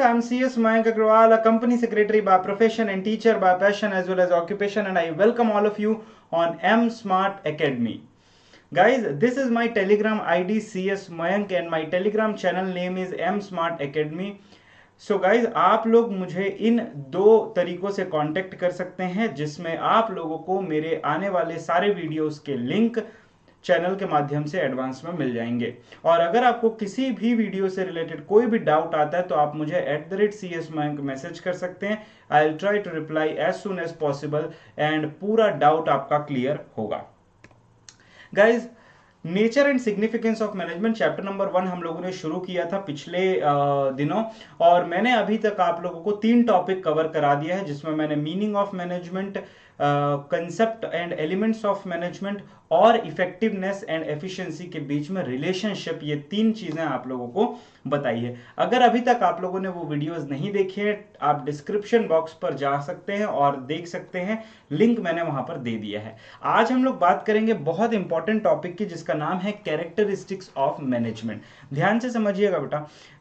I'm CS Mayank Agrawal, a company secretary by profession and teacher by passion as well as occupation, and I welcome all of you on M Smart Academy. Guys, this is my Telegram ID CS Mayank and my Telegram channel name is M Smart Academy. So guys आप लोग मुझे इन दो तरीकों से contact कर सकते हैं जिसमें आप लोगों को मेरे आने वाले सारे वीडियोस के लिंक चैनल के माध्यम से एडवांस में मिल जाएंगे। और अगर आपको किसी भी वीडियो से रिलेटेड कोई भी डाउट आता है तो आप मुझे @CS Mayank मैसेज कर सकते हैं। I will try to reply as soon as possible and पूरा डाउट आपका क्लियर होगा। Guys, nature and significance of management chapter number 1 हम लोगों ने शुरू किया था पिछले दिनों, और मैंने अभी तक आप लोगों को 3 टॉपिक कवर करा दिया है जिसमें मैंने meaning of management, concept and elements of management और इफेक्टिवनेस एंड एफिशिएंसी के बीच में रिलेशनशिप, ये 3 चीजें आप लोगों को बताई है। अगर अभी तक आप लोगों ने वो वीडियोस नहीं देखे हैं, आप डिस्क्रिप्शन बॉक्स पर जा सकते हैं और देख सकते हैं, लिंक मैंने वहां पर दे दिया है। आज हम लोग बात करेंगे बहुत इंपॉर्टेंट टॉपिक की जिसका नाम है कैरेक्टरिस्टिक्स ऑफ मैनेजमेंट। ध्यान से समझिएगा बेटा,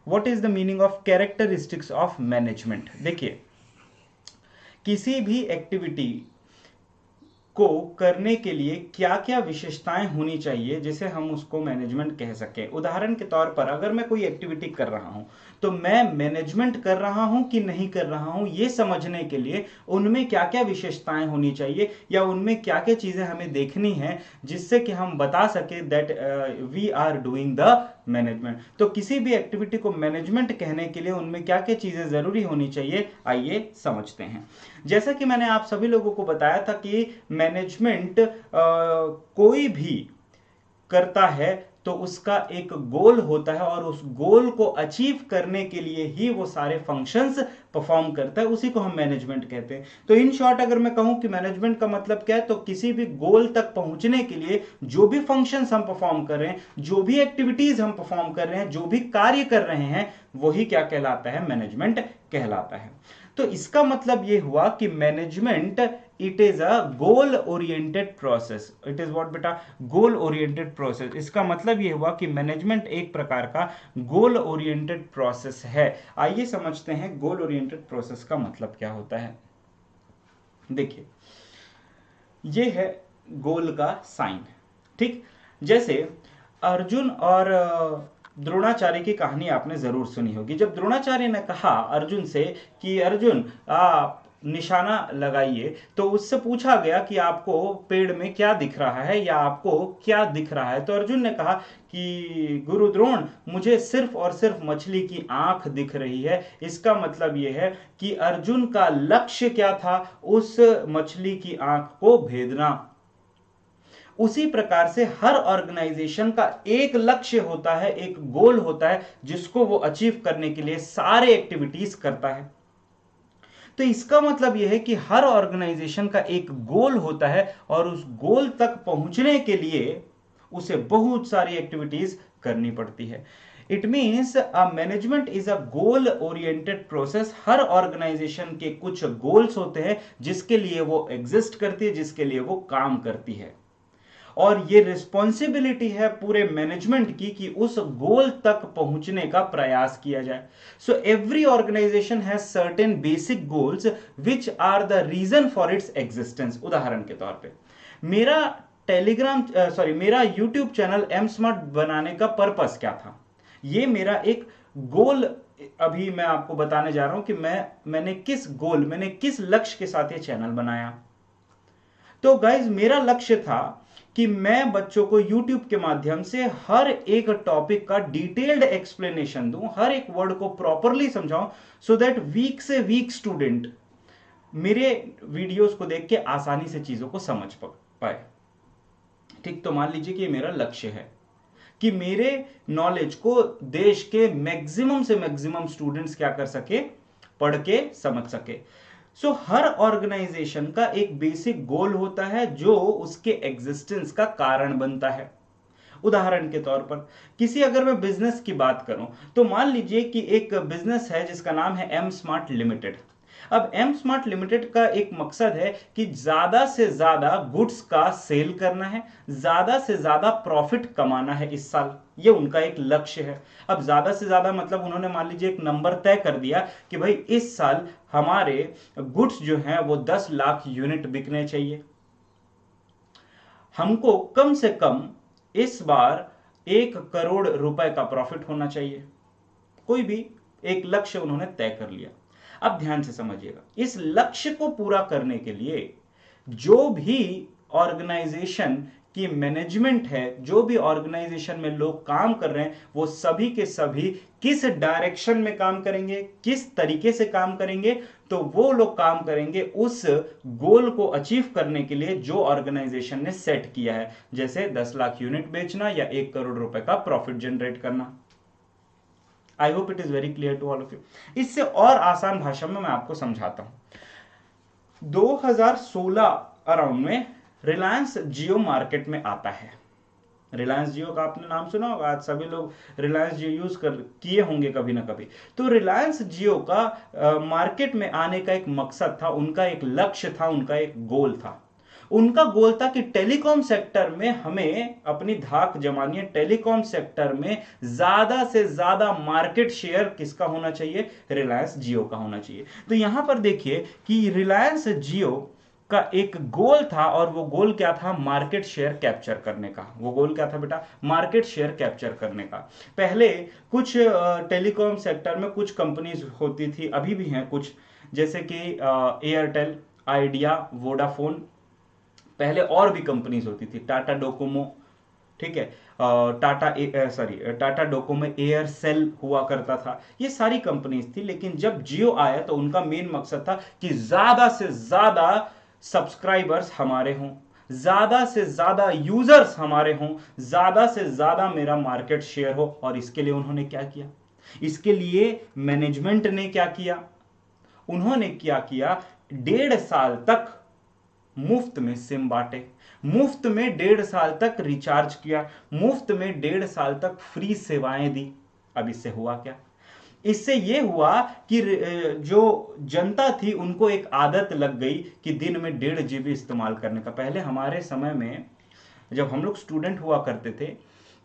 what is the meaning of characteristics of management. देखिए, किसी भी एक्टिविटी को करने के लिए क्या क्या विशेषताएं होनी चाहिए जिसे हम उसको मैनेजमेंट कह सके। उदाहरण के तौर पर अगर मैं कोई एक्टिविटी कर रहा हूं तो मैं मैनेजमेंट कर रहा हूं कि नहीं कर रहा हूं, यह समझने के लिए उनमें क्या क्या विशेषताएं होनी चाहिए या उनमें क्या क्या चीजें हमें देखनी है जिससे कि हम बता सके that we are doing the management. तो किसी भी एक्टिविटी को मैनेजमेंट कहने के लिए उनमें क्या क्या चीजें जरूरी होनी चाहिए, आइए समझते हैं। जैसा कि मैंने आप सभी लोगों को बताया था कि मैनेजमेंट कोई भी करता है तो उसका एक गोल होता है और उस गोल को अचीव करने के लिए ही वो सारे फंक्शंस परफॉर्म करता है, उसी को हम मैनेजमेंट कहते हैं। तो इन शॉर्ट अगर मैं कहूं कि मैनेजमेंट का मतलब क्या है, तो किसी भी गोल तक पहुंचने के लिए जो भी फंक्शंस हम परफॉर्म कर रहे हैं, जो भी एक्टिविटीज हम परफॉर्म कर रहे हैं, जो भी कार्य कर रहे हैं, वही क्या कहलाता है, मैनेजमेंट कहलाता है। तो इसका मतलब यह हुआ कि management it is a goal oriented process. It is what बेटा, गोल ओरिएंटेड प्रोसेस। इसका मतलब यह हुआ कि मैनेजमेंट एक प्रकार का गोल ओरिएंटेड प्रोसेस है। आइए समझते हैं गोल ओरिएंटेड प्रोसेस का मतलब क्या होता है। देखिए, यह है गोल का साइन, ठीक। जैसे अर्जुन और द्रोणाचार्य की कहानी आपने जरूर सुनी होगी। जब द्रोणाचार्य ने कहा अर्जुन से कि अर्जुन आप निशाना लगाइए, तो उससे पूछा गया कि आपको पेड़ में क्या दिख रहा है या आपको क्या दिख रहा है। तो अर्जुन ने कहा कि गुरु द्रोण, मुझे सिर्फ और सिर्फ मछली की आंख दिख रही है। इसका मतलब यह है कि अर्जुन का लक्ष्य क्या था, उस मछली की आंख को भेदना। उसी प्रकार से हर ऑर्गेनाइजेशन का एक लक्ष्य होता है, एक गोल होता है जिसको वो अचीव करने के लिए सारे एक्टिविटीज करता है। तो इसका मतलब यह है कि हर ऑर्गेनाइजेशन का एक गोल होता है और उस गोल तक पहुंचने के लिए उसे बहुत सारी एक्टिविटीज करनी पड़ती है। It means a management is a goal oriented process. हर ऑर्गेनाइजेशन के कुछ गोल्स होते हैं जिसके लिए वो एग्जिस्ट करती है, जिसके लिए वो काम करती है, और ये रिस्पॉन्सिबिलिटी है पूरे मैनेजमेंट की कि उस गोल तक पहुंचने का प्रयास किया जाए। So every organisation has certain basic goals which are the reason for its existence. उदाहरण के तौर पे मेरा यूट्यूब चैनल एम स्मार्ट बनाने का पर्पस क्या था, ये मेरा एक गोल अभी मैं आपको बताने जा रहा हूं कि मैंने किस लक्ष्य के साथ ये चैनल बनाया। तो गाइज, मेरा लक्ष्य था कि मैं बच्चों को YouTube के माध्यम से हर एक टॉपिक का डिटेल्ड एक्सप्लेनेशन दूं, हर एक वर्ड को प्रॉपरली समझाऊं, सो दैट वीक से वीक स्टूडेंट मेरे वीडियोस को देख के आसानी से चीजों को समझ पाए। ठीक, तो मान लीजिए कि मेरा लक्ष्य है कि मेरे नॉलेज को देश के मैक्सिमम से मैक्सिमम स्टूडेंट्स क्या कर सके, पढ़ के समझ सके। सो हर ऑर्गेनाइजेशन का एक बेसिक गोल होता है जो उसके एग्जिस्टेंस का कारण बनता है। उदाहरण के तौर पर अगर मैं बिजनेस की बात करूं तो मान लीजिए कि एक बिजनेस है जिसका नाम है एम स्मार्ट लिमिटेड। अब एम स्मार्ट लिमिटेड का एक मकसद है कि ज्यादा से ज्यादा गुड्स का सेल करना है, ज्यादा से ज्यादा प्रॉफिट कमाना है इस साल, ये उनका एक लक्ष्य है। अब ज्यादा से ज्यादा मतलब उन्होंने मान लीजिए एक नंबर तय कर दिया कि भाई इस साल हमारे गुड्स जो हैं वो 10 लाख यूनिट बिकने चाहिए, हमको कम से कम इस बार 1 करोड़ रुपए का प्रॉफिट होना चाहिए। कोई भी एक लक्ष्य उन्होंने तय कर लिया। अब ध्यान से समझिएगा, इस लक्ष्य को पूरा करने के लिए जो भी ऑर्गेनाइजेशन की मैनेजमेंट है, जो भी ऑर्गेनाइजेशन में लोग काम कर रहे हैं, वो सभी के सभी किस डायरेक्शन में काम करेंगे, किस तरीके से काम करेंगे, तो वो लोग काम करेंगे उस गोल को अचीव करने के लिए जो ऑर्गेनाइजेशन ने सेट किया है, जैसे 10 लाख यूनिट बेचना या 1 करोड़ रुपए का प्रॉफिट जनरेट करना। I hope it is very clear to all of you. इससे और आसान भाषा में मैं आपको समझाता हूं। 2016 अराउंड में रिलायंस जियो मार्केट में आता है। रिलायंस जियो का आपने नाम सुना होगा, आज सभी लोग रिलायंस जियो यूज कर किए होंगे कभी ना कभी। तो रिलायंस जियो का मार्केट में आने का एक मकसद था, उनका एक लक्ष्य था, उनका एक गोल था। उनका गोल था कि टेलीकॉम सेक्टर में हमें अपनी धाक जमानी है, टेलीकॉम सेक्टर में ज्यादा से ज्यादा मार्केट शेयर किसका होना चाहिए, रिलायंस जियो का होना चाहिए। तो यहां पर देखिए कि रिलायंस जियो का एक गोल था, और वो गोल क्या था, मार्केट शेयर कैप्चर करने का। वो गोल क्या था बेटा, मार्केट शेयर कैप्चर करने का। पहले कुछ टेलीकॉम सेक्टर में कुछ कंपनीज होती थी, अभी भी हैं कुछ, जैसे कि एयरटेल, आइडिया, वोडाफोन, पहले और भी कंपनीज होती थी, टाटा डोकोमो, ठीक है, टाटा डोकोमो, एयरसेल हुआ करता था, ये सारी कंपनीज थी। लेकिन जब जियो आया तो उनका मेन मकसद था कि ज्यादा से ज्यादा सब्सक्राइबर्स हमारे हों, ज्यादा से ज्यादा यूजर्स हमारे हों, ज्यादा से ज्यादा मेरा मार्केट शेयर हो। और इसके लिए उन्होंने क्या किया, इसके लिए मैनेजमेंट ने क्या किया, उन्होंने क्या किया, 1.5 साल तक मुफ्त में सिम बांटे, मुफ्त में 1.5 साल तक रिचार्ज किया, मुफ्त में 1.5 साल तक फ्री सेवाएं दी। अब इससे हुआ क्या, इससे यह हुआ कि जो जनता थी उनको एक आदत लग गई कि दिन में 1.5 GB इस्तेमाल करने का। पहले हमारे समय में जब हम लोग स्टूडेंट हुआ करते थे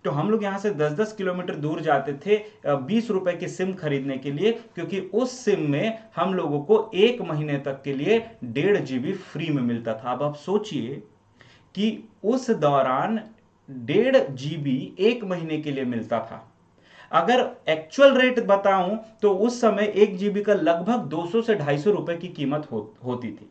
तो हम लोग यहां से 10-10 किलोमीटर दूर जाते थे 20 रुपए की सिम खरीदने के लिए, क्योंकि उस सिम में हम लोगों को 1 महीने तक के लिए 1.5 GB फ्री में मिलता था। अब आप सोचिए कि उस दौरान 1.5 GB 1 महीने के लिए मिलता था। अगर एक्चुअल रेट बताऊं तो उस समय 1 GB का लगभग 200 से 250 रुपए की कीमत होती थी।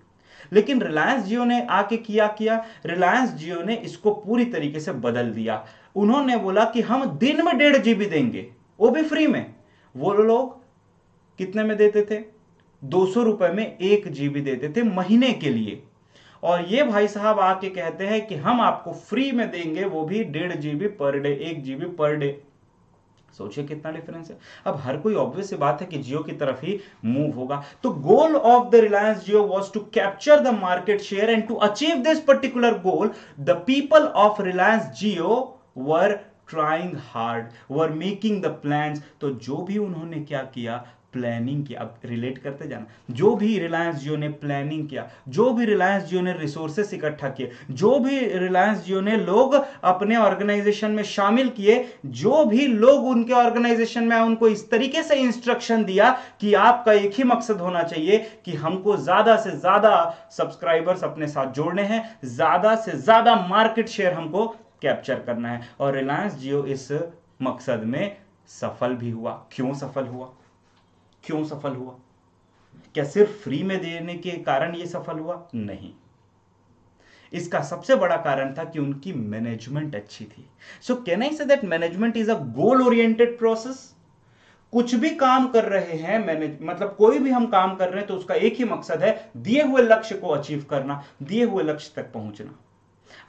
लेकिन रिलायंस जियो ने आके किया रिलायंस जियो ने इसको पूरी तरीके से बदल दिया। उन्होंने बोला कि हम दिन में 1.5 GB देंगे, वो भी फ्री में। वो लोग कितने में देते थे, 200 रुपए में 1 GB देते थे महीने के लिए। और ये भाई साहब आके कहते हैं कि हम आपको फ्री में देंगे, वो भी 1.5 GB per day, 1 GB per day. सोचिए कितना डिफरेंस है। अब हर कोई ऑब्वियस सी बात है कि जियो की तरफ ही मूव होगा। तो goal of the Reliance Jio was to capture the market share, and to achieve this particular goal the people of Reliance Jio were trying hard, were making the plans. तो जो भी उन्होंने क्या किया, प्लानिंग किया। अब रिलेट करते जाना, जो भी रिलायंस जियो ने प्लानिंग किया, जो भी रिलायंस जियो ने रिसोर्सेस इकट्ठा किए, जो भी रिलायंस जियो ने लोग अपने ऑर्गेनाइजेशन में शामिल किए, जो भी लोग उनके ऑर्गेनाइजेशन में उनको इस तरीके से इंस्ट्रक्शन दिया कि आपका एक ही मकसद होना चाहिए कि हमको ज्यादा से ज्यादा सब्सक्राइबर्स अपने साथ जोड़ने हैं, ज्यादा से ज्यादा मार्केट शेयर हमको कैप्चर करना है। और रिलायंस जियो इस मकसद में सफल भी हुआ। क्यों सफल हुआ, क्यों सफल हुआ? क्या सिर्फ फ्री में देने के कारण यह सफल हुआ? नहीं, इसका सबसे बड़ा कारण था कि उनकी मैनेजमेंट अच्छी थी। सो can I say that management is a goal oriented process. कुछ भी काम कर रहे हैं मतलब कोई भी हम काम कर रहे हैं तो उसका एक ही मकसद है, दिए हुए लक्ष्य को अचीव करना, दिए हुए लक्ष्य तक पहुंचना।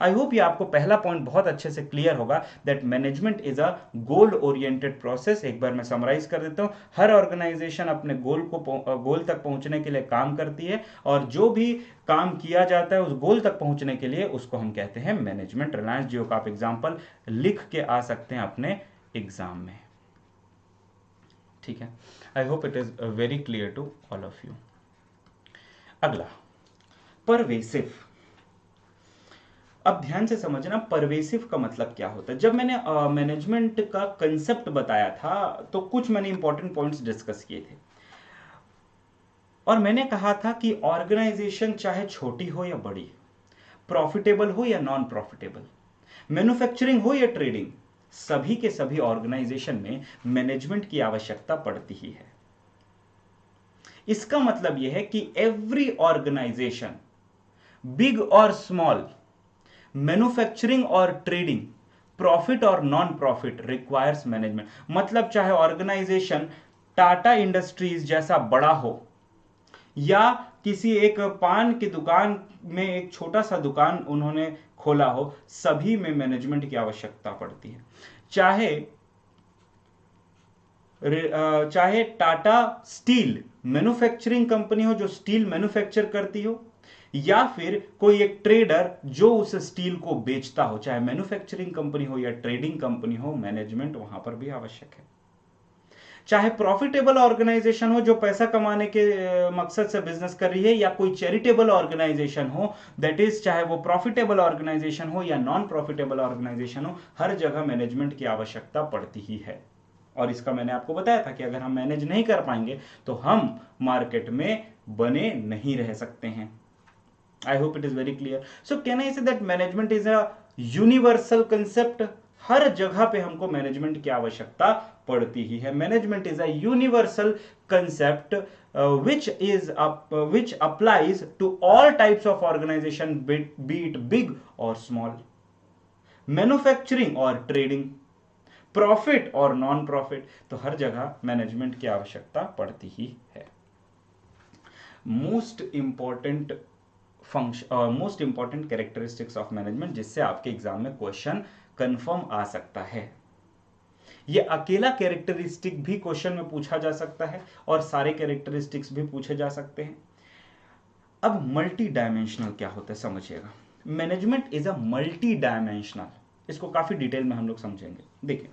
आई होप ये आपको पहला पॉइंट बहुत अच्छे से क्लियर होगा, that management is a goal oriented process. एक बार मैं समराइज कर देता हूं, हर ऑर्गेनाइजेशन अपने गोल तक पहुंचने के लिए काम करती है, और जो भी काम किया जाता है उस गोल तक पहुंचने के लिए उसको हम कहते हैं मैनेजमेंट। रिलायंस जियो का आप एग्जाम्पल लिख के आ सकते हैं अपने एग्जाम में, ठीक है। I hope it is very clear to all of you. अगला, परवेसिव। अब ध्यान से समझना परवेसिव का मतलब क्या होता है। जब मैंने मैनेजमेंट का कंसेप्ट बताया था तो कुछ मैंने इंपॉर्टेंट पॉइंट्स डिस्कस किए थे, और मैंने कहा था कि ऑर्गेनाइजेशन चाहे छोटी हो या बड़ी, प्रॉफिटेबल हो या नॉन प्रॉफिटेबल, मैन्युफैक्चरिंग हो या ट्रेडिंग, सभी के सभी ऑर्गेनाइजेशन में मैनेजमेंट की आवश्यकता पड़ती ही है। इसका मतलब यह है कि एवरी ऑर्गेनाइजेशन, बिग और स्मॉल, मैन्युफैक्चरिंग और ट्रेडिंग, प्रॉफिट और नॉन प्रॉफिट, रिक्वायर्स मैनेजमेंट। मतलब चाहे ऑर्गेनाइजेशन टाटा इंडस्ट्रीज जैसा बड़ा हो या किसी एक पान की दुकान में एक छोटा सा दुकान उन्होंने खोला हो, सभी में मैनेजमेंट की आवश्यकता पड़ती है। चाहे टाटा स्टील मैन्युफैक्चरिंग कंपनी हो जो स्टील मैन्युफैक्चर करती हो, या फिर कोई एक ट्रेडर जो उस स्टील को बेचता हो, चाहे मैन्युफैक्चरिंग कंपनी हो या ट्रेडिंग कंपनी हो, मैनेजमेंट वहां पर भी आवश्यक है। चाहे प्रॉफिटेबल ऑर्गेनाइजेशन हो जो पैसा कमाने के मकसद से बिजनेस कर रही है, या कोई चैरिटेबल ऑर्गेनाइजेशन हो, दैट इज चाहे वो प्रॉफिटेबल ऑर्गेनाइजेशन हो या नॉन प्रॉफिटेबल ऑर्गेनाइजेशन हो, हर जगह मैनेजमेंट की आवश्यकता पड़ती ही है। और इसका मैंने आपको बताया था कि अगर हम मैनेज नहीं कर पाएंगे तो हम मार्केट में बने नहीं रह सकते हैं। I hope it is very clear. So can I say that management is a universal concept. हर जगह पे हमको मैनेजमेंट की आवश्यकता पड़ती ही है। Management is a universal concept which applies to all types of organization, be it big or small, manufacturing और ट्रेडिंग, प्रॉफिट और नॉन प्रॉफिट, तो हर जगह मैनेजमेंट की आवश्यकता पड़ती ही है। Most important most important characteristics of management, जिससे आपके एग्जाम में क्वेश्चन कंफर्म आ सकता है। ये अकेला कैरेक्टरिस्टिक भी क्वेश्चन में पूछा जा सकता है और सारे कैरेक्टरिस्टिक्स भी पूछे जा सकते हैं। अब मल्टी डायमेंशनल क्या होता है समझिएगा। Management is a multi dimensional, इसको काफी डिटेल में हम लोग समझेंगे। देखिए,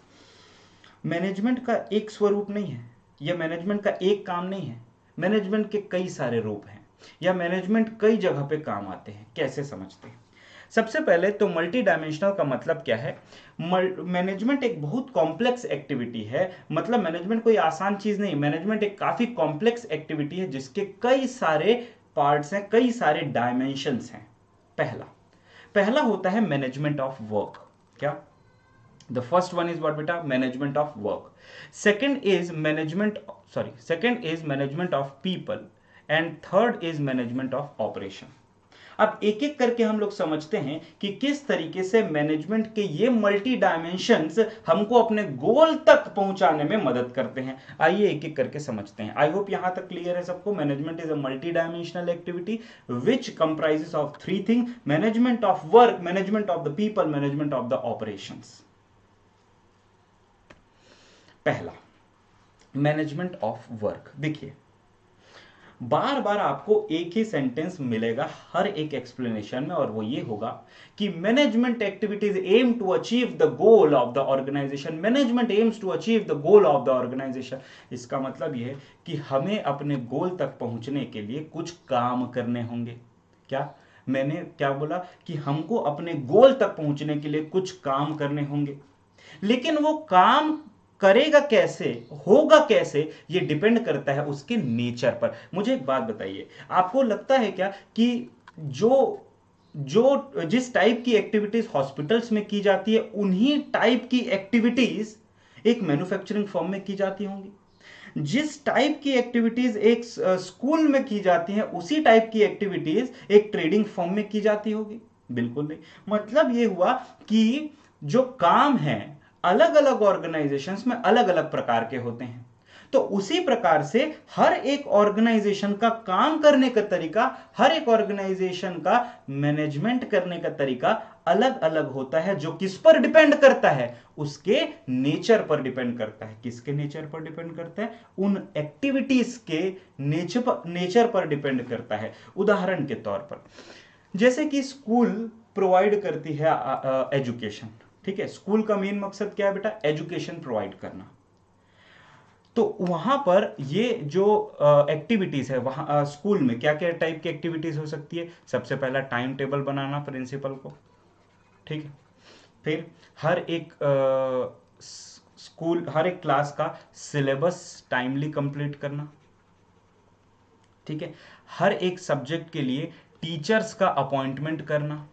मैनेजमेंट का एक स्वरूप नहीं है, या मैनेजमेंट का एक काम नहीं है। मैनेजमेंट के कई सारे रूप हैं, या मैनेजमेंट कई जगह पे काम आते हैं। कैसे समझते हैं? सबसे पहले तो मल्टी डायमेंशनल का मतलब क्या है। मैनेजमेंट एक बहुत कॉम्प्लेक्स एक्टिविटी है। मतलब मैनेजमेंट कोई आसान चीज नहीं, मैनेजमेंट एक काफी कॉम्प्लेक्स एक्टिविटी है जिसके कई सारे पार्ट्स हैं, कई सारे डायमेंशंस हैं। पहला होता है मैनेजमेंट ऑफ वर्क। क्या? The first one is what beta? Management of work. Second is management of people, and third is management of operation. अब एक एक करके हम लोग समझते हैं कि किस तरीके से मैनेजमेंट के ये मल्टी डायमेंशंस हमको अपने गोल तक पहुंचाने में मदद करते हैं। आइए एक एक करके समझते हैं। आई होप यहां तक क्लियर है सबको। Management is a multi dimensional activity which comprises of three thing: management of work, management of the people, management of the operations. पहला, मैनेजमेंट ऑफ वर्क। देखिए, बार बार आपको एक ही सेंटेंस मिलेगा हर एक एक्सप्लेनेशन में, और वो ये होगा कि management activities aim to achieve the goal of the organisation. Management aims to achieve the goal of the organisation. इसका मतलब यह है कि हमें अपने गोल तक पहुंचने के लिए कुछ काम करने होंगे। क्या मैंने क्या बोला? कि हमको अपने गोल तक पहुंचने के लिए कुछ काम करने होंगे, लेकिन वो काम करेगा कैसे, होगा कैसे, ये डिपेंड करता है उसके नेचर पर। मुझे एक बात बताइए, आपको लगता है क्या कि जो जो जिस टाइप की एक्टिविटीज हॉस्पिटल्स में की जाती है, उन्हीं टाइप की एक्टिविटीज एक मैन्युफैक्चरिंग फर्म में की जाती होंगी? जिस टाइप की एक्टिविटीज एक स्कूल में की जाती हैं, उसी टाइप की एक्टिविटीज एक ट्रेडिंग फर्म में की जाती होगी? बिल्कुल नहीं। मतलब यह हुआ कि जो काम है अलग अलग ऑर्गेनाइजेशंस में अलग अलग प्रकार के होते हैं। तो उसी प्रकार से हर एक ऑर्गेनाइजेशन का काम करने का तरीका, हर एक ऑर्गेनाइजेशन का मैनेजमेंट करने का तरीका अलग अलग होता है, जो किस पर डिपेंड करता है? उसके नेचर पर डिपेंड करता है। किसके नेचर पर डिपेंड करता है? उन एक्टिविटीज के नेचर पर डिपेंड करता है। उदाहरण के तौर पर, जैसे कि स्कूल प्रोवाइड करती है एजुकेशन। ठीक है, स्कूल का मेन मकसद क्या है बेटा? एजुकेशन प्रोवाइड करना। तो वहां पर ये जो एक्टिविटीज है वहां स्कूल में क्या क्या टाइप की एक्टिविटीज हो सकती है। सबसे पहला टाइम टेबल बनाना प्रिंसिपल को, ठीक है। फिर हर एक स्कूल हर एक क्लास का सिलेबस टाइमली कंप्लीट करना, ठीक है। हर एक सब्जेक्ट के लिए टीचर्स का अपॉइंटमेंट करना,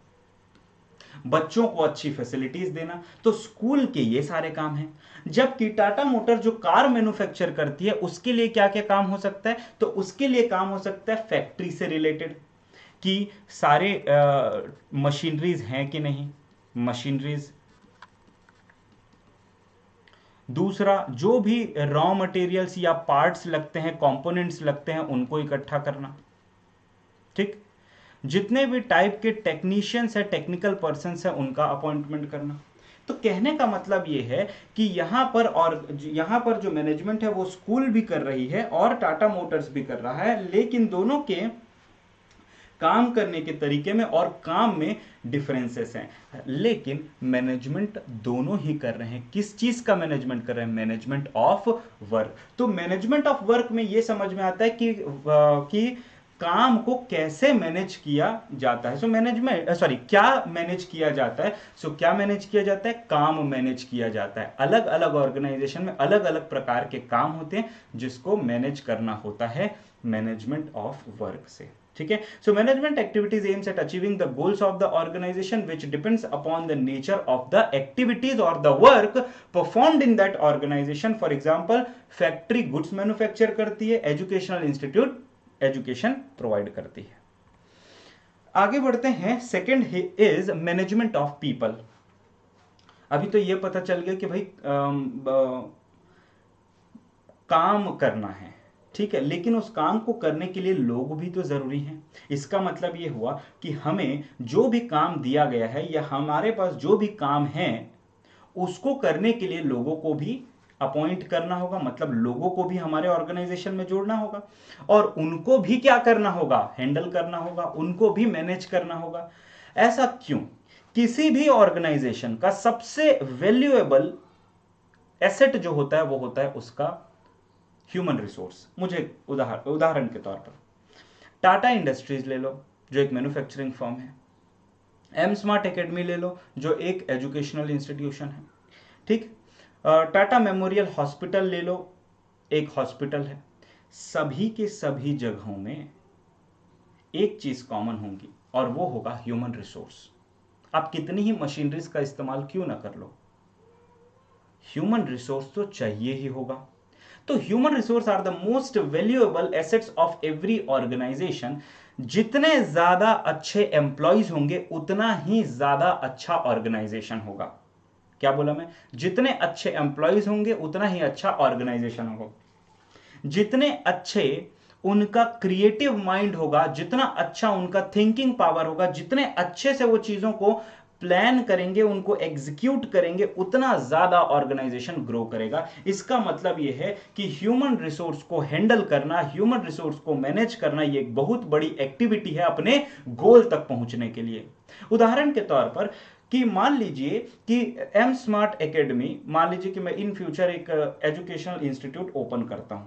बच्चों को अच्छी फैसिलिटीज देना। तो स्कूल के ये सारे काम हैं। जबकि टाटा मोटर जो कार मैन्युफैक्चर करती है उसके लिए क्या क्या काम हो सकता है, तो उसके लिए काम हो सकता है फैक्ट्री से रिलेटेड, कि सारे मशीनरीज हैं कि नहीं, मशीनरीज। दूसरा, जो भी रॉ मटेरियल्स या पार्ट्स लगते हैं, कंपोनेंट्स लगते हैं, उनको इकट्ठा करना, ठीक। जितने भी टाइप के टेक्नीशियंस है, टेक्निकल पर्सन्स है, उनका अपॉइंटमेंट करना। तो कहने का मतलब यह है कि यहां पर जो मैनेजमेंट है वो स्कूल भी कर रही है और टाटा मोटर्स भी कर रहा है, लेकिन दोनों के काम करने के तरीके में और काम में डिफरेंसेस हैं। लेकिन मैनेजमेंट दोनों ही कर रहे हैं। किस चीज का मैनेजमेंट कर रहे हैं? Management of work. तो मैनेजमेंट ऑफ वर्क में यह समझ में आता है कि काम को कैसे मैनेज किया जाता है। क्या मैनेज किया जाता है? क्या मैनेज किया जाता है? काम मैनेज किया जाता है। अलग अलग ऑर्गेनाइजेशन में अलग अलग प्रकार के काम होते हैं जिसको मैनेज करना होता है मैनेजमेंट ऑफ वर्क से, ठीक है। So management activities aims at achieving the goals of the organisation which depends upon the nature of the activities और the work performed in that organisation. For example, factory goods manufacture करती है, educational institute education provide करती है। आगे बढ़ते हैं। Second is management of people. अभी तो यह पता चल गया कि भाई काम करना है, ठीक है, लेकिन उस काम को करने के लिए लोग भी तो जरूरी हैं। इसका मतलब यह हुआ कि हमें जो भी काम दिया गया है या हमारे पास जो भी काम है उसको करने के लिए लोगों को भी अपॉइंट करना होगा, मतलब लोगों को भी हमारे ऑर्गेनाइजेशन में जोड़ना होगा और उनको भी क्या करना होगा? हैंडल करना होगा, उनको भी मैनेज करना होगा। ऐसा क्यों? किसी भी ऑर्गेनाइजेशन का सबसे वैल्यूएबल एसेट जो होता है वो होता है उसका ह्यूमन रिसोर्स। मुझे उदाहरण के तौर पर टाटा इंडस्ट्रीज ले लो जो एक मैन्युफैक्चरिंग फर्म है, एम स्मार्ट एकेडमी ले लो जो एक एजुकेशनल इंस्टीट्यूशन है, ठीक। टाटा मेमोरियल हॉस्पिटल ले लो, एक हॉस्पिटल है। सभी के सभी जगहों में एक चीज कॉमन होगी और वो होगा ह्यूमन रिसोर्स। आप कितनी ही मशीनरीज का इस्तेमाल क्यों ना कर लो, ह्यूमन रिसोर्स तो चाहिए ही होगा। तो human resource are the most valuable assets of every organisation. जितने ज्यादा अच्छे एम्प्लॉयज होंगे उतना ही ज्यादा अच्छा ऑर्गेनाइजेशन होगा। क्या बोला मैं? जितने अच्छे एम्प्लॉयज होंगे उतना ही अच्छा ऑर्गेनाइजेशन होगा। जितने अच्छे उनका क्रिएटिव माइंड होगा, जितना अच्छा उनका थिंकिंग पावर होगा, जितने अच्छे से वो चीजों को प्लान करेंगे, उनको एग्जीक्यूट करेंगे, उतना ज्यादा ऑर्गेनाइजेशन ग्रो करेगा। इसका मतलब यह है कि ह्यूमन रिसोर्स को हैंडल करना, ह्यूमन रिसोर्स को मैनेज करना, यह एक बहुत बड़ी एक्टिविटी है अपने गोल तक पहुंचने के लिए। उदाहरण के तौर पर कि मान लीजिए कि एम स्मार्ट एकेडमी, मान लीजिए कि मैं इन फ्यूचर एक एजुकेशनल इंस्टीट्यूट ओपन करता हूं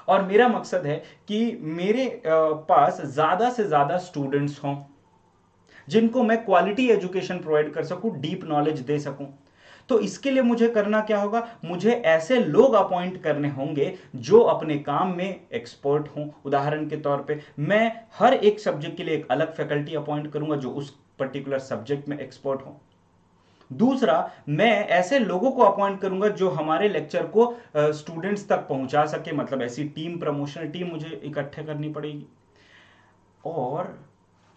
और मेरा मकसद है कि मेरे पास ज्यादा से ज्यादा स्टूडेंट्स हों जिनको मैं क्वालिटी एजुकेशन प्रोवाइड कर सकूं, डीप नॉलेज दे सकूं। तो इसके लिए मुझे करना क्या होगा? मुझे ऐसे लोग अपॉइंट करने होंगे जो अपने काम में एक्सपर्ट हों। उदाहरण के तौर पे मैं हर एक सब्जेक्ट के लिए एक अलग फैकल्टी अपॉइंट करूंगा जो उस पर्टिकुलर सब्जेक्ट में एक्सपर्ट हो। दूसरा, मैं ऐसे लोगों को अपॉइंट करूंगा जो हमारे लेक्चर को स्टूडेंट्स तक पहुंचा सके, मतलब ऐसी टीम, प्रमोशनल टीम मुझे इकट्ठे करनी पड़ेगी। और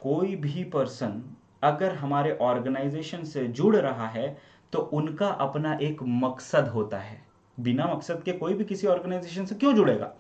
कोई भी पर्सन अगर हमारे ऑर्गेनाइजेशन से जुड़ रहा है तो उनका अपना एक मकसद होता है। बिना मकसद के कोई भी किसी ऑर्गेनाइजेशन से क्यों जुड़ेगा?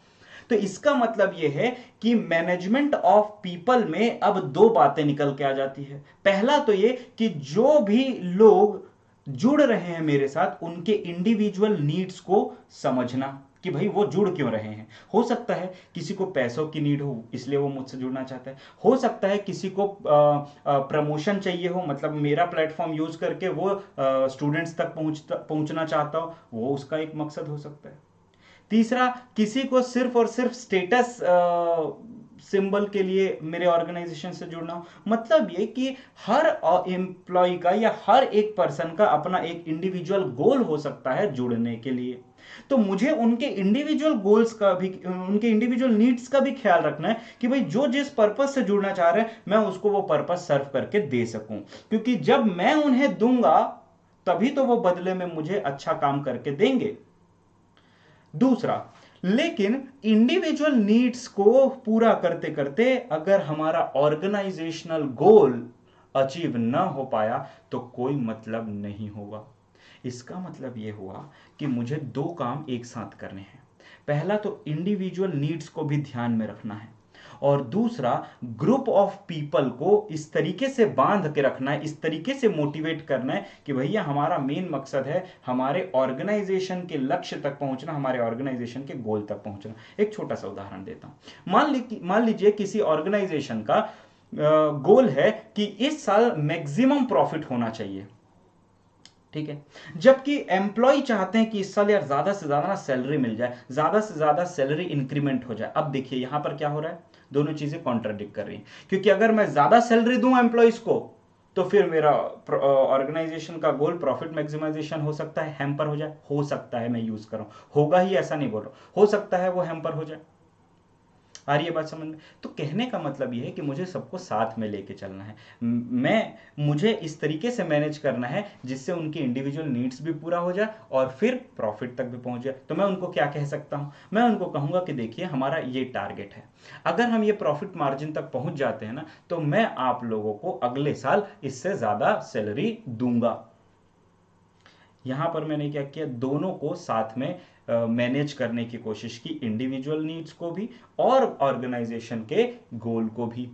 तो इसका मतलब यह है कि मैनेजमेंट ऑफ पीपल में अब दो बातें निकल के आ जाती है। पहला तो यह कि जो भी लोग जुड़ रहे हैं मेरे साथ, उनके इंडिविजुअल नीड्स को समझना कि भाई वो जुड़ क्यों रहे हैं। हो सकता है किसी को पैसों की नीड हो इसलिए वो मुझसे जुड़ना चाहता है, हो सकता है किसी को प्रमोशन चाहिए हो, मतलब मेरा प्लेटफॉर्म यूज करके वो स्टूडेंट्स तक पहुंचना चाहता हो, वो उसका एक मकसद हो सकता है। तीसरा, किसी को सिर्फ और सिर्फ स्टेटस सिंबल के लिए मेरे ऑर्गेनाइजेशन से जुड़ना हो। मतलब ये कि हर एम्प्लॉय का या हर एक पर्सन का अपना एक इंडिविजुअल गोल हो सकता है जुड़ने के लिए। तो मुझे उनके इंडिविजुअल गोल्स का भी, उनके इंडिविजुअल नीड्स का भी ख्याल रखना है कि भाई जो जिस पर्पस से जुड़ना चाह रहे हैं मैं उसको वो पर्पस सर्व करके दे सकूं, क्योंकि जब मैं उन्हें दूंगा तभी तो वो बदले में मुझे अच्छा काम करके देंगे। दूसरा, लेकिन इंडिविजुअल नीड्स को पूरा करते करते अगर हमारा ऑर्गेनाइजेशनल गोल अचीव ना हो पाया तो कोई मतलब नहीं होगा। इसका मतलब यह हुआ कि मुझे दो काम एक साथ करने हैं। पहला तो इंडिविजुअल नीड्स को भी ध्यान में रखना है, और दूसरा ग्रुप ऑफ पीपल को इस तरीके से बांध के रखना है, इस तरीके से मोटिवेट करना है कि भैया हमारा मेन मकसद है हमारे ऑर्गेनाइजेशन के लक्ष्य तक पहुंचना, हमारे ऑर्गेनाइजेशन के गोल तक पहुंचना। एक छोटा सा उदाहरण देता हूं। मान लीजिए किसी ऑर्गेनाइजेशन का गोल है कि इस साल मैक्सिमम प्रॉफिट होना चाहिए, ठीक है, जबकि एम्प्लॉय चाहते हैं कि इस साल यार ज्यादा से ज्यादा ना सैलरी मिल जाए, ज्यादा से ज्यादा सैलरी इंक्रीमेंट हो जाए। अब देखिए यहां पर क्या हो रहा है, दोनों चीजें कॉन्ट्राडिक्ट कर रही हैं, क्योंकि अगर मैं ज्यादा सैलरी दूं एम्प्लॉयज को तो फिर मेरा ऑर्गेनाइजेशन का गोल प्रॉफिट मैक्सिमाइजेशन हो सकता है हैम्पर हो जाए। हो सकता है, मैं यूज कर रहा हूं, होगा ही ऐसा नहीं बोल रहा हूं, हो सकता है वो हैम्पर हो जाए। आ रही है बात समझ में? तो कहने का मतलब यह है कि मुझे सबको साथ में लेके चलना है, मुझे इस तरीके से मैनेज करना है जिससे उनकी इंडिविजुअल नीड्स भी पूरा हो जाए और फिर प्रॉफिट तक भी पहुंच जाए। तो मैं उनको क्या कह सकता हूं, मैं उनको कहूंगा कि देखिए हमारा ये टारगेट है, अगर हम ये प्रॉफिट मार्जिन तक पहुंच जाते हैं ना तो मैं आप लोगों को अगले साल इससे ज्यादा सैलरी दूंगा। यहां पर मैंने क्या किया, दोनों को साथ में मैनेज करने की कोशिश की, इंडिविजुअल नीड्स को भी और ऑर्गेनाइजेशन के गोल को भी।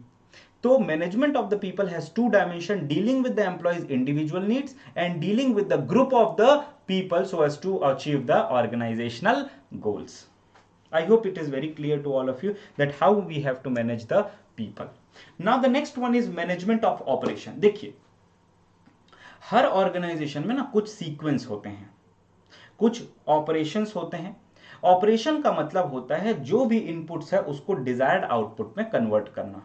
तो management of the people has two dimension, dealing with the employees individual needs and dealing with the group of the people so as to achieve the organisational goals. I hope it is very clear to all of you that how we have to manage the people. Now the next one is management of operation. देखिए हर organisation में ना कुछ sequence होते हैं, कुछ operations होते हैं। Operation का मतलब होता है जो भी इनपुट्स है उसको डिजायर्ड आउटपुट में कन्वर्ट करना।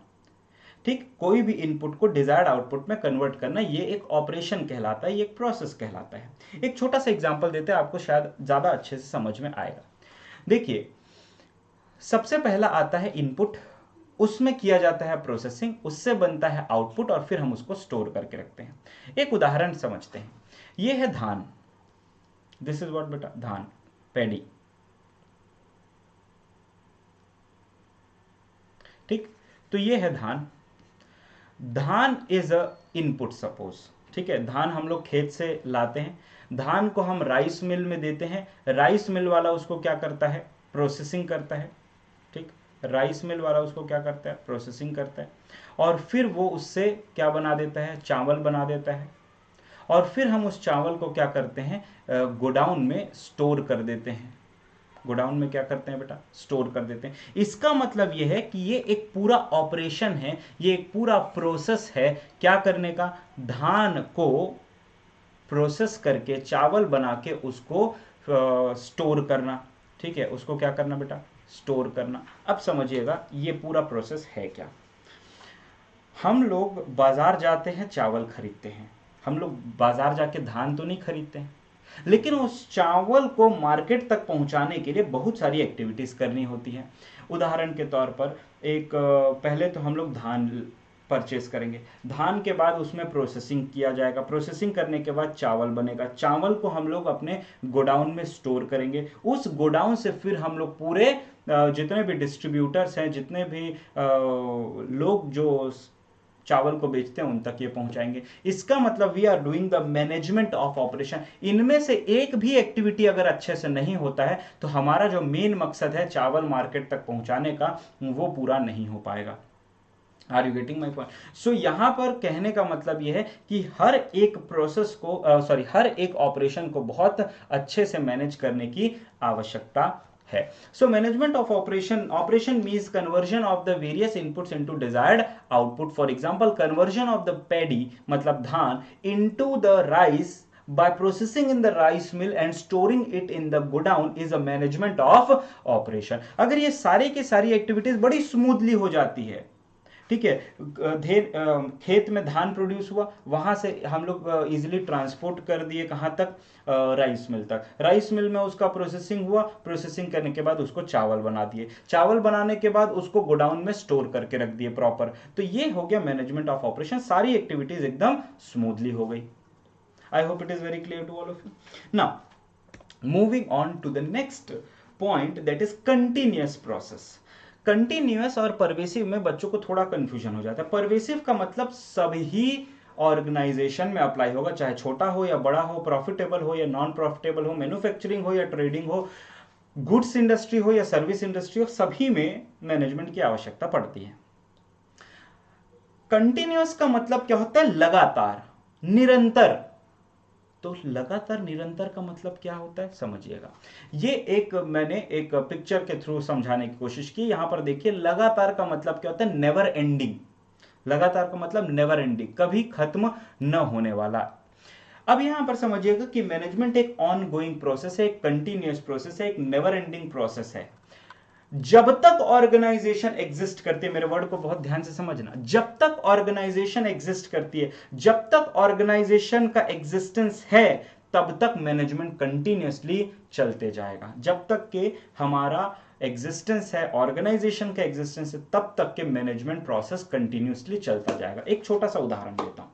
ठीक, कोई भी इनपुट को डिजायर्ड आउटपुट में कन्वर्ट करना, ये एक ऑपरेशन कहलाता है, ये एक प्रोसेस कहलाता है। एक छोटा सा एग्जांपल देते हैं, आपको शायद ज्यादा अच्छे से समझ में आएगा। देखिए सबसे पहला आता है इनपुट, उसमें किया जाता है प्रोसेसिंग, उससे बनता है आउटपुट और फिर हम उसको स्टोर करके रखते हैं। एक उदाहरण समझते हैं, ये है धान, दिस इज व्हाट बेटा, धान, पैडी। ठीक, तो ये है धान, धान इज अ इनपुट सपोज, ठीक है। धान हम लोग खेत से लाते हैं, धान को हम राइस मिल में देते हैं, राइस मिल वाला उसको क्या करता है, प्रोसेसिंग करता है। ठीक, राइस मिल वाला उसको क्या करता है, प्रोसेसिंग करता है, और फिर वो उससे क्या बना देता है, चावल बना देता है, और फिर हम उस चावल को क्या करते हैं, गोडाउन में स्टोर कर देते हैं। गोडाउन में क्या करते हैं बेटा, स्टोर कर देते हैं। इसका मतलब यह है कि ये एक पूरा ऑपरेशन है, ये एक पूरा प्रोसेस है क्या करने का, धान को प्रोसेस करके चावल बना के उसको स्टोर करना। ठीक है, उसको क्या करना बेटा, स्टोर करना। अब समझिएगा ये पूरा प्रोसेस है क्या। हम लोग बाजार जाते हैं, चावल खरीदते हैं, हम लोग बाजार जाके धान तो नहीं खरीदते हैं, लेकिन उस चावल को मार्केट तक पहुंचाने के लिए बहुत सारी एक्टिविटीज करनी होती है। उदाहरण के तौर पर एक पहले तो हम लोग धान परचेस करेंगे, धान के बाद उसमें प्रोसेसिंग किया जाएगा, प्रोसेसिंग करने के बाद चावल बनेगा, चावल को हम लोग अपने गोडाउन में स्टोर करेंगे, उस गोडाउन से फिर हम लोग पूरे जितने भी डिस्ट्रीब्यूटर्स हैं, जितने भी लोग जो चावल को बेचते हैं उन तक ये पहुंचाएंगे। इसका मतलब we are doing the management of operation. इनमें से एक भी एक्टिविटी अगर अच्छे से नहीं होता है तो हमारा जो मेन मकसद है चावल मार्केट तक पहुंचाने का, वो पूरा नहीं हो पाएगा। Are you getting my point? So यहां पर कहने का मतलब यह है कि हर एक प्रोसेस को हर एक ऑपरेशन को बहुत अच्छे से मैनेज करने की आवश्यकता है। So management of operation means conversion of the various inputs into desired output. For example, conversion of the paddy मतलब धान into the rice by processing in the rice mill and storing it in the godown is a management of operation. अगर ये सारी की सारी activities बड़ी smoothly हो जाती है, ठीक है, खेत में धान प्रोड्यूस हुआ, वहां से हम लोग इजिली ट्रांसपोर्ट कर दिए कहां तक, राइस मिल तक, राइस मिल में उसका प्रोसेसिंग हुआ, प्रोसेसिंग करने के बाद उसको चावल बना दिए, चावल बनाने के बाद उसको गोडाउन में स्टोर करके रख दिए प्रॉपर, तो ये हो गया मैनेजमेंट ऑफ ऑपरेशन, सारी एक्टिविटीज एकदम स्मूथली हो गई. I hope it is very clear to all of you. Now moving on to the next point, that is continuous process. Continuous और परवेसिव में बच्चों को थोड़ा कंफ्यूजन हो जाता है. परवेसिव का मतलब सभी ऑर्गेनाइजेशन में अप्लाई होगा, चाहे छोटा हो या बड़ा हो, प्रॉफिटेबल हो या नॉन प्रॉफिटेबल हो, मैन्युफैक्चरिंग हो या ट्रेडिंग हो, गुड्स इंडस्ट्री हो या सर्विस इंडस्ट्री हो, सभी में मैनेजमेंट की आवश्यकता पड़ती है. कंटिन्यूअस का मतलब क्या होता है? लगातार, निरंतर. तो लगातार निरंतर का मतलब क्या होता है समझिएगा. ये एक मैंने एक पिक्चर के थ्रू समझाने की कोशिश की. यहां पर देखिए, लगातार का मतलब क्या होता है? Never ending. लगातार का मतलब नेवर एंडिंग, कभी खत्म न होने वाला. अब यहां पर समझिएगा कि मैनेजमेंट एक ऑन गोइंग प्रोसेस है, एक कंटिन्यूअस प्रोसेस है, एक नेवर एंडिंग प्रोसेस है. जब तक ऑर्गेनाइजेशन एग्जिस्ट करती है, मेरे वर्ड को बहुत ध्यान से समझना, जब तक ऑर्गेनाइजेशन एग्जिस्ट करती है, जब तक ऑर्गेनाइजेशन का एग्जिस्टेंस है, तब तक मैनेजमेंट कंटिन्यूअसली चलते जाएगा. जब तक के हमारा एग्जिस्टेंस है, ऑर्गेनाइजेशन का एग्जिस्टेंस है, तब तक के मैनेजमेंट प्रोसेस कंटिन्यूअसली चलता जाएगा. एक छोटा सा उदाहरण देता हूं.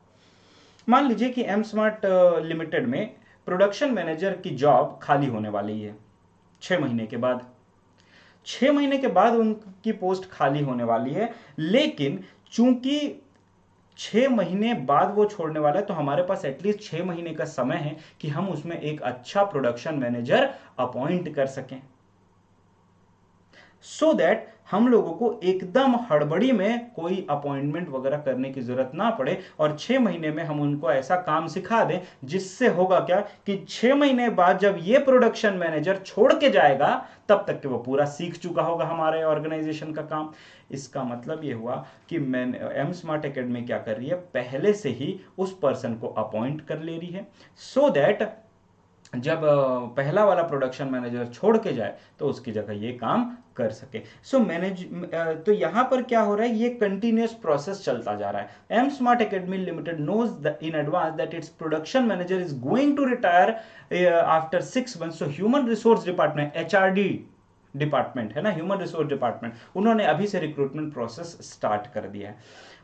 मान लीजिए कि एम स्मार्ट लिमिटेड में प्रोडक्शन मैनेजर की जॉब खाली होने वाली है 6 महीने के बाद. 6 महीने के बाद उनकी पोस्ट खाली होने वाली है, लेकिन चूंकि 6 महीने बाद वो छोड़ने वाला है, तो हमारे पास एटलीस्ट 6 महीने का समय है कि हम उसमें एक अच्छा प्रोडक्शन मैनेजर अपॉइंट कर सकें, सो दैट हम लोगों को एकदम हड़बड़ी में कोई अपॉइंटमेंट वगैरह करने की जरूरत ना पड़े, और 6 महीने में हम उनको ऐसा काम सिखा दें जिससे होगा क्या कि 6 महीने बाद जब ये प्रोडक्शन मैनेजर छोड़ के जाएगा, तब तक कि वो पूरा सीख चुका होगा हमारे ऑर्गेनाइजेशन का काम. इसका मतलब ये हुआ कि एम स्मार्ट एकेडमी क्या कर रही है, पहले से ही उस पर्सन को अपॉइंट कर ले रही है, सो दैट जब पहला वाला प्रोडक्शन मैनेजर छोड़ के जाए तो उसकी जगह ये काम कर सके. तो यहां पर क्या हो रहा है, ये कंटिन्यूअस प्रोसेस चलता जा रहा है. M Smart Academy Limited knows in advance that its production manager is going to retire after 6 months. So human resource department, HRD department है ना, ह्यूमन रिसोर्स डिपार्टमेंट, उन्होंने अभी से रिक्रूटमेंट प्रोसेस स्टार्ट कर दिया है.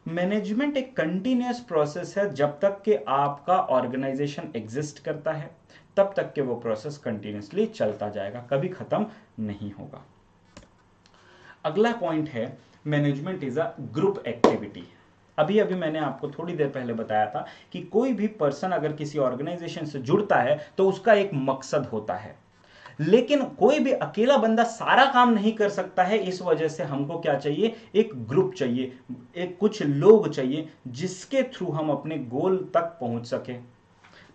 मैनेजमेंट एक कंटिन्यूअस प्रोसेस है. जब तक कि आपका ऑर्गेनाइजेशन एग्जिस्ट करता है, तब तक के वो प्रोसेस कंटिन्यूअसली चलता जाएगा, कभी खत्म नहीं होगा. अगला पॉइंट है, management is a group activity. अभी अभी मैंने आपको थोड़ी देर पहले बताया था कि कोई भी पर्सन अगर किसी ऑर्गेनाइजेशन से जुड़ता है तो उसका एक मकसद होता है, लेकिन कोई भी अकेला बंदा सारा काम नहीं कर सकता है. इस वजह से हमको क्या चाहिए, एक ग्रुप चाहिए, एक कुछ लोग चाहिए जिसके थ्रू हम अपने गोल तक पहुंच सके.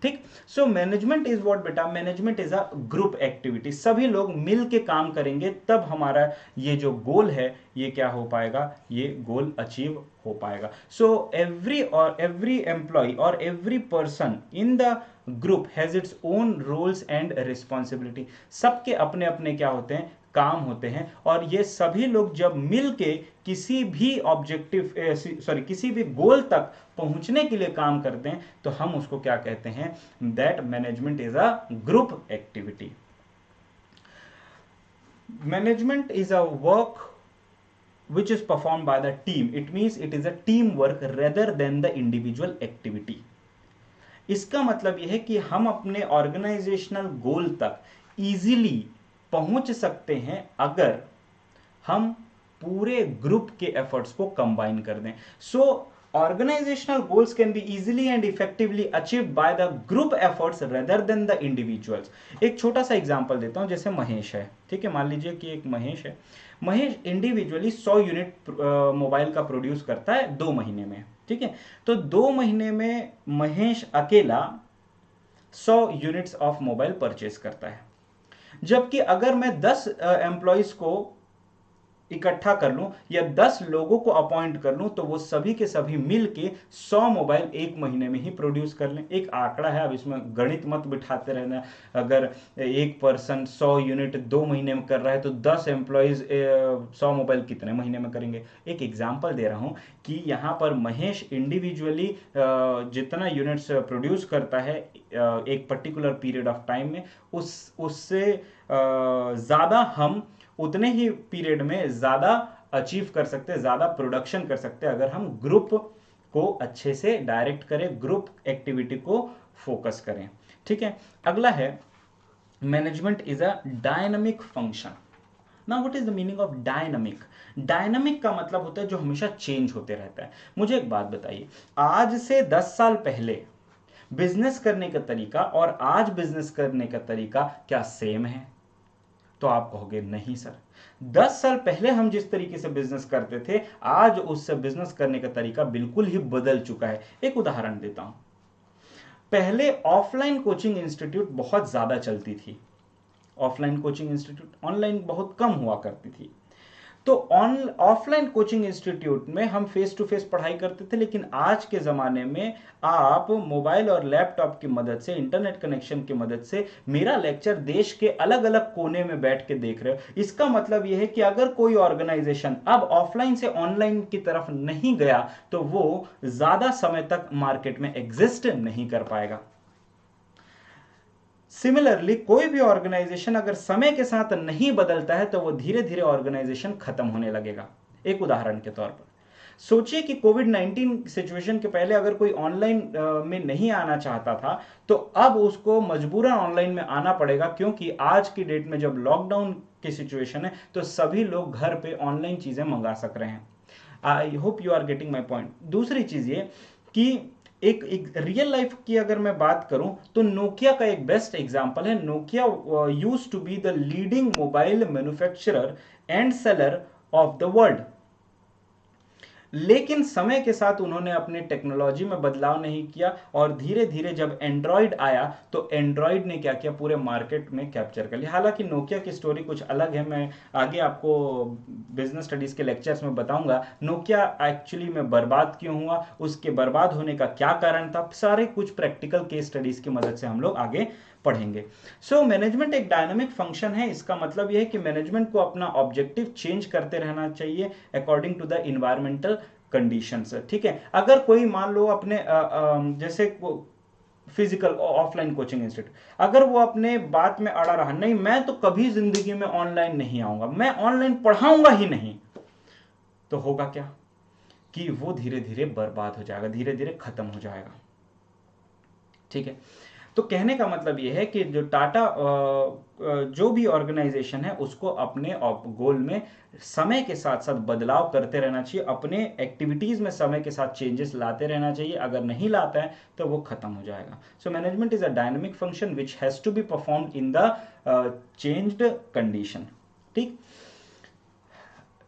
ठीक. सो मैनेजमेंट इज व्हाट बेटा, management is a group activity. सभी लोग मिल के काम करेंगे तब हमारा ये जो गोल है ये क्या हो पाएगा, ये गोल अचीव हो पाएगा. सो एवरी एम्प्लॉय और every person in the group has its own roles and responsibility. सबके अपने अपने क्या होते हैं, काम होते हैं, और ये सभी लोग जब मिलके किसी भी किसी भी गोल तक पहुंचने के लिए काम करते हैं तो हम उसको क्या कहते हैं, that management is a group activity. Management is a work which is performed by the team. It means it is a team work rather than the individual activity. इसका मतलब यह है कि हम अपने ऑर्गेनाइजेशनल गोल तक इजीली पहुंच सकते हैं अगर हम पूरे ग्रुप के एफर्ट्स को कंबाइन कर दें. सो organizational goals can be easily and effectively achieved by the group efforts rather than the individuals. एक छोटा सा एग्जांपल देता हूं, जैसे महेश है, ठीक है, मान लीजिए कि एक महेश है. महेश इंडिविजुअली 100 यूनिट मोबाइल का प्रोड्यूस करता है 2 महीने में, ठीक है. तो 2 महीने में महेश अकेला 100 यूनिट्स ऑफ मोबाइल परचेस करता है. जबकि अगर मैं 10 एम्प्लॉइज को इकट्ठा कर लूं या 10 लोगों को अपॉइंट कर लूं तो वो सभी के सभी मिल के 100 मोबाइल एक महीने में ही प्रोड्यूस कर लें। एक आंकड़ा है, अब इसमें गणित मत बिठाते रहना। अगर एक पर्सन 100 यूनिट 2 महीने में कर रहा है तो 10 एम्प्लॉयज 100 मोबाइल कितने महीने में करेंगे। एक एग्जांपल दे रहा हूं कि यहाँ पर महेश इंडिविजुअली जितना यूनिट्स प्रोड्यूस करता है एक पर्टिकुलर पीरियड ऑफ टाइम में, उससे ज़्यादा हम उतने ही पीरियड में ज़्यादा अचीव कर सकते हैं, ज़्यादा प्रोडक्शन कर सकते हैं अगर हम ग्रुप को अच्छे से डायरेक्ट करें, ग्रुप एक्टिविटी को फोकस करें। ठीक है, अगला है management is a dynamic function. Now what is the meaning of dynamic? Dynamic का मतलब होता है जो हमेशा चेंज होते रहता है। मुझे एक बात बताइए, आज से 10 साल पहले बिजनेस करने का तरीका और आज बिजनेस करने का तरीका क्या सेम है? तो आप कहोगे नहीं सर, 10 साल पहले हम जिस तरीके से बिजनेस करते थे आज उससे बिजनेस करने का तरीका बिल्कुल ही बदल चुका है। एक उदाहरण देता हूं, पहले ऑफलाइन कोचिंग इंस्टीट्यूट बहुत ज्यादा चलती थी, ऑफलाइन कोचिंग इंस्टीट्यूट, ऑनलाइन बहुत कम हुआ करती थी। तो ऑफलाइन कोचिंग इंस्टीट्यूट में हम फेस टू फेस पढ़ाई करते थे, लेकिन आज के ज़माने में आप मोबाइल और लैपटॉप की मदद से, इंटरनेट कनेक्शन की मदद से मेरा लेक्चर देश के अलग अलग कोने में बैठ के देख रहे हो। इसका मतलब यह है कि अगर कोई ऑर्गेनाइजेशन अब ऑफलाइन से ऑनलाइन की तरफ नहीं गया तो वो ज़्यादा समय तक मार्केट में एग्जिस्ट नहीं कर पाएगा। सिमिलरली कोई भी ऑर्गेनाइजेशन अगर समय के साथ नहीं बदलता है तो वो धीरे धीरे ऑर्गेनाइजेशन खत्म होने लगेगा। एक उदाहरण के तौर पर सोचिए कि कोविड-19 सिचुएशन के पहले अगर कोई ऑनलाइन में नहीं आना चाहता था तो अब उसको मजबूरन ऑनलाइन में आना पड़ेगा, क्योंकि आज की डेट में जब लॉकडाउन की सिचुएशन है तो सभी लोग घर पे ऑनलाइन चीजें मंगा सक रहे हैं। I hope you are getting my point. दूसरी चीज ये कि एक रियल लाइफ की अगर मैं बात करूं तो नोकिया का एक बेस्ट एग्जांपल है। Nokia used to be the leading mobile manufacturer and seller of the world, लेकिन समय के साथ उन्होंने अपने टेक्नोलॉजी में बदलाव नहीं किया और धीरे धीरे जब एंड्रॉयड आया तो एंड्रॉयड ने क्या किया, पूरे मार्केट में कैप्चर कर लिया। हालांकि नोकिया की स्टोरी कुछ अलग है, मैं आगे आपको बिजनेस स्टडीज के लेक्चर्स में बताऊंगा नोकिया एक्चुअली में बर्बाद क्यों हुआ, उसके बर्बाद होने का क्या कारण था, सारे कुछ प्रैक्टिकल केस स्टडीज की मदद से हम लोग आगे पढ़ेंगे। सो मैनेजमेंट एक डायनामिक फंक्शन है। इसका मतलब यह है कि मैनेजमेंट को अपना ऑब्जेक्टिव चेंज करते रहना चाहिए according to the environmental conditions. ठीक है, अगर कोई मान लो अपने जैसे फिजिकल ऑफलाइन कोचिंग इंस्टीट्यूट, अगर वो अपने बात में अड़ा रहा, नहीं मैं तो कभी जिंदगी में ऑनलाइन नहीं आऊंगा, मैं ऑनलाइन पढ़ाऊंगा ही नहीं, तो होगा क्या कि वो धीरे धीरे बर्बाद हो जाएगा, धीरे धीरे खत्म हो जाएगा। ठीक है, तो कहने का मतलब यह है कि जो टाटा जो भी ऑर्गेनाइजेशन है उसको अपने गोल में समय के साथ साथ बदलाव करते रहना चाहिए, अपने एक्टिविटीज में समय के साथ चेंजेस लाते रहना चाहिए। अगर नहीं लाता है तो वो खत्म हो जाएगा। So management is a dynamic function which has to be performed in the changed condition. ठीक,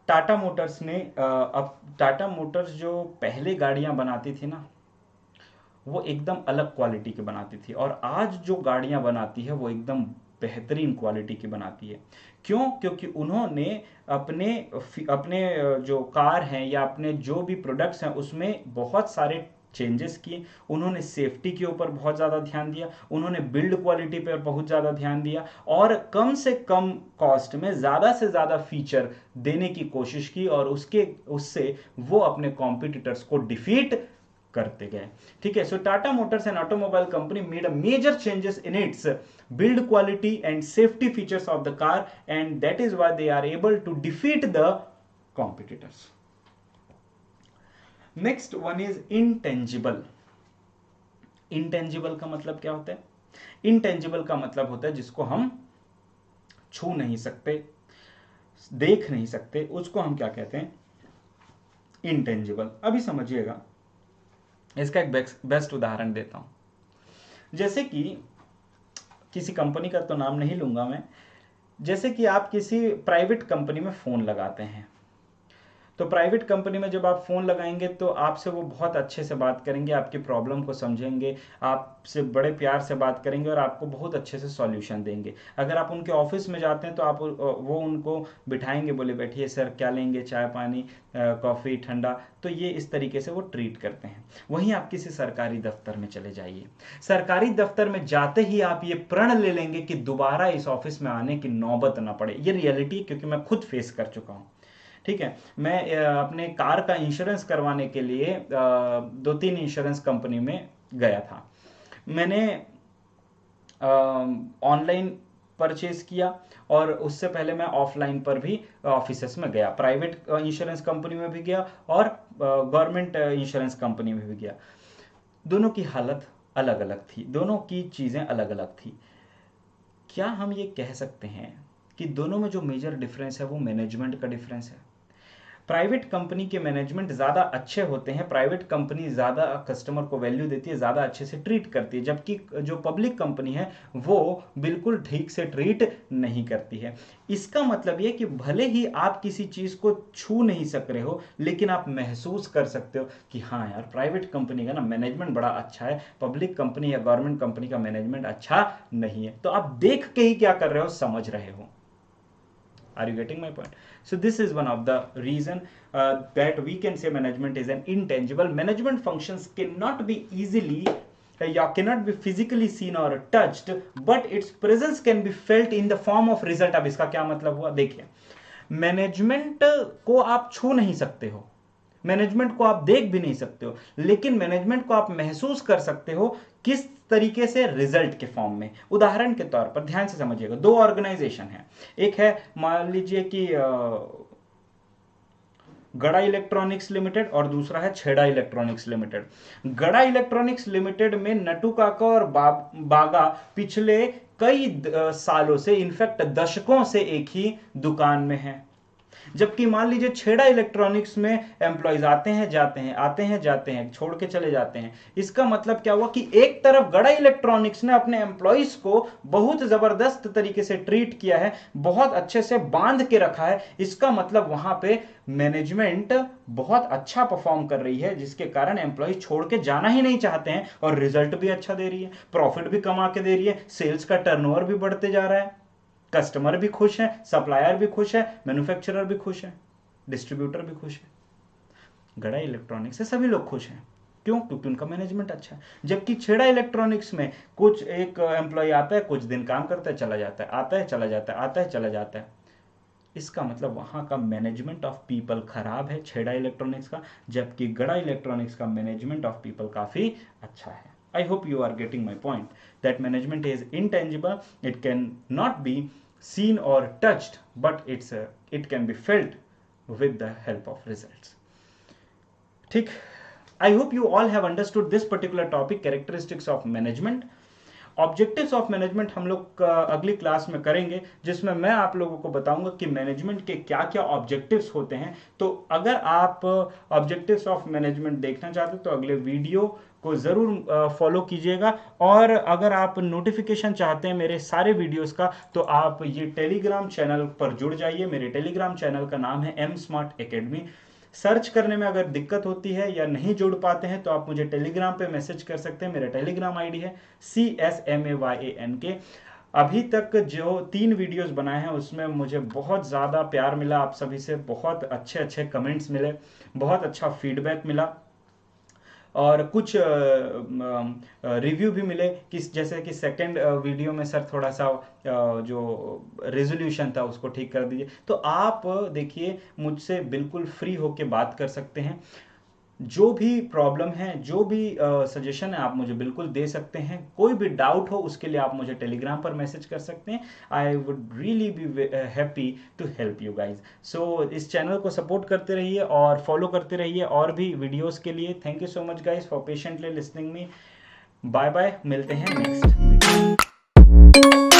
टाटा मोटर्स ने अब टाटा मोटर्स जो पहले गाड़ियां बनाती थी ना वो एकदम अलग क्वालिटी की बनाती थी, और आज जो गाड़ियां बनाती है वो एकदम बेहतरीन क्वालिटी की बनाती है। क्यों? क्योंकि उन्होंने अपने अपने जो कार हैं या अपने जो भी प्रोडक्ट्स हैं उसमें बहुत सारे चेंजेस किए। उन्होंने सेफ्टी के ऊपर बहुत ज़्यादा ध्यान दिया, उन्होंने बिल्ड क्वालिटी पर बहुत ज़्यादा ध्यान दिया और कम से कम कॉस्ट में ज़्यादा से ज़्यादा फीचर देने की कोशिश की, और उससे वो अपने कॉम्पिटिटर्स को डिफीट करते गए। ठीक है, so Tata motors an automobile company made a major changes in its build quality and safety features of the car, and that is why they are able to defeat the competitors. Next one is intangible. Intangible का मतलब क्या होता है? Intangible का मतलब होता है जिसको हम छू नहीं सकते, देख नहीं सकते, उसको हम क्या कहते हैं? Intangible। अभी समझिएगा, इसका एक बेस्ट उदाहरण देता हूं। जैसे कि किसी कंपनी का तो नाम नहीं लूंगा मैं, जैसे कि आप किसी प्राइवेट कंपनी में फोन लगाते हैं तो प्राइवेट कंपनी में जब आप फ़ोन लगाएंगे तो आपसे वो बहुत अच्छे से बात करेंगे, आपकी प्रॉब्लम को समझेंगे, आपसे बड़े प्यार से बात करेंगे और आपको बहुत अच्छे से सॉल्यूशन देंगे। अगर आप उनके ऑफिस में जाते हैं तो आप वो उनको बिठाएंगे, बोले बैठिए सर क्या लेंगे, चाय पानी, कॉफ़ी, ठंडा, तो ये इस तरीके से वो ट्रीट करते हैं। वहीं आप किसी सरकारी दफ्तर में चले जाइए, सरकारी दफ्तर में जाते ही आप ये प्रण ले लेंगे कि दोबारा इस ऑफिस में आने की नौबत ना पड़े। ये रियलिटी है, क्योंकि मैं खुद फेस कर चुका हूँ। ठीक है, मैं अपने कार का इंश्योरेंस करवाने के लिए 2-3 इंश्योरेंस कंपनी में गया था। मैंने ऑनलाइन परचेज किया और उससे पहले मैं ऑफलाइन पर भी ऑफिसेस में गया, प्राइवेट इंश्योरेंस कंपनी में भी गया और गवर्नमेंट इंश्योरेंस कंपनी में भी गया। दोनों की हालत अलग अलग थी, दोनों की चीज़ें अलग अलग थी। क्या हम ये कह सकते हैं कि दोनों में जो मेजर डिफरेंस है वो मैनेजमेंट का डिफरेंस है? प्राइवेट कंपनी के मैनेजमेंट ज़्यादा अच्छे होते हैं, प्राइवेट कंपनी ज़्यादा कस्टमर को वैल्यू देती है, ज़्यादा अच्छे से ट्रीट करती है, जबकि जो पब्लिक कंपनी है वो बिल्कुल ठीक से ट्रीट नहीं करती है। इसका मतलब ये कि भले ही आप किसी चीज़ को छू नहीं सक रहे हो, लेकिन आप महसूस कर सकते हो कि हाँ यार, प्राइवेट कंपनी का ना मैनेजमेंट बड़ा अच्छा है, पब्लिक कंपनी या गवर्नमेंट कंपनी का मैनेजमेंट अच्छा नहीं है। तो आप देख के ही क्या कर रहे हो, समझ रहे हो। Are you getting my point? So this is one of the reason that we can say management is an intangible. Management functions cannot be easily cannot be physically seen or touched, but its presence can be felt in the form of result. अब इसका क्या मतलब हुआ, देखिए, management को आप छू नहीं सकते हो, मैनेजमेंट को आप देख भी नहीं सकते हो, लेकिन मैनेजमेंट को आप महसूस कर सकते हो। किस तरीके से? रिजल्ट के फॉर्म में। उदाहरण के तौर पर ध्यान से समझिएगा, दो ऑर्गेनाइजेशन है, एक है मान लीजिए कि गड़ा इलेक्ट्रॉनिक्स लिमिटेड और दूसरा है छेड़ा इलेक्ट्रॉनिक्स लिमिटेड। गड़ा इलेक्ट्रॉनिक्स लिमिटेड में नटू काका और बागा पिछले कई सालों से, इनफैक्ट दशकों से एक ही दुकान में है, जबकि मान लीजिए छेड़ा इलेक्ट्रॉनिक्स में एम्प्लॉयज आते हैं जाते हैं, आते हैं जाते हैं, छोड़ के चले जाते हैं। इसका मतलब क्या हुआ कि एक तरफ गड़ा इलेक्ट्रॉनिक्स ने अपने एम्प्लॉयज को बहुत जबरदस्त तरीके से ट्रीट किया है, बहुत अच्छे से बांध के रखा है। इसका मतलब वहां पे मैनेजमेंट बहुत अच्छा परफॉर्म कर रही है, जिसके कारण एम्प्लॉयज छोड़ के जाना ही नहीं चाहते हैं, और रिजल्ट भी अच्छा दे रही है, प्रॉफिट भी कमा के दे रही है, सेल्स का टर्नओवर भी बढ़ते जा रहा है, कस्टमर भी खुश है, सप्लायर भी खुश है, मैन्युफैक्चरर भी खुश है, डिस्ट्रीब्यूटर भी खुश है। गड़ा इलेक्ट्रॉनिक्स से सभी लोग खुश हैं। क्यों? क्योंकि उनका मैनेजमेंट अच्छा है। जबकि छेड़ा इलेक्ट्रॉनिक्स में कुछ एक एम्प्लॉय आता है, कुछ दिन काम करता है, चला जाता है, आता है चला जाता है, आता है चला जाता है। इसका मतलब वहां का मैनेजमेंट ऑफ पीपल खराब है छेड़ा इलेक्ट्रॉनिक्स का, जबकि गड़ा इलेक्ट्रॉनिक्स का मैनेजमेंट ऑफ पीपल काफी अच्छा है। I hope you are getting my point that management is intangible. It can not be seen or touched, but it can be felt with the help of results. ठीक, I hope you all have understood this particular topic, characteristics of management. Objectives of management हम लोग अगली class में करेंगे, जिसमें मैं आप लोगों को बताऊंगा कि मैनेजमेंट के क्या क्या ऑब्जेक्टिव्स होते हैं। तो अगर आप ऑब्जेक्टिव्स ऑफ मैनेजमेंट देखना चाहते हो तो अगले वीडियो को ज़रूर फॉलो कीजिएगा। और अगर आप नोटिफिकेशन चाहते हैं मेरे सारे वीडियोस का, तो आप ये टेलीग्राम चैनल पर जुड़ जाइए। मेरे टेलीग्राम चैनल का नाम है एम स्मार्ट एकेडमी। सर्च करने में अगर दिक्कत होती है या नहीं जुड़ पाते हैं तो आप मुझे टेलीग्राम पे मैसेज कर सकते हैं। मेरा टेलीग्राम आईडी है CSMAYANK। अभी तक जो 3 वीडियोस बनाए हैं उसमें मुझे बहुत ज़्यादा प्यार मिला आप सभी से, बहुत अच्छे अच्छे कमेंट्स मिले, बहुत अच्छा फीडबैक मिला, और कुछ रिव्यू भी मिले कि जैसे कि सेकंड वीडियो में सर थोड़ा सा जो रेजोल्यूशन था उसको ठीक कर दीजिए। तो आप देखिए मुझसे बिल्कुल फ्री होके बात कर सकते हैं। जो भी प्रॉब्लम है, जो भी सजेशन है, आप मुझे बिल्कुल दे सकते हैं। कोई भी डाउट हो उसके लिए आप मुझे टेलीग्राम पर मैसेज कर सकते हैं। I would really be happy to help you guys. So इस चैनल को सपोर्ट करते रहिए और फॉलो करते रहिए और भी वीडियोस के लिए। Thank you so much guys for patiently listening me. Bye bye, मिलते हैं नेक्स्ट वीडियो।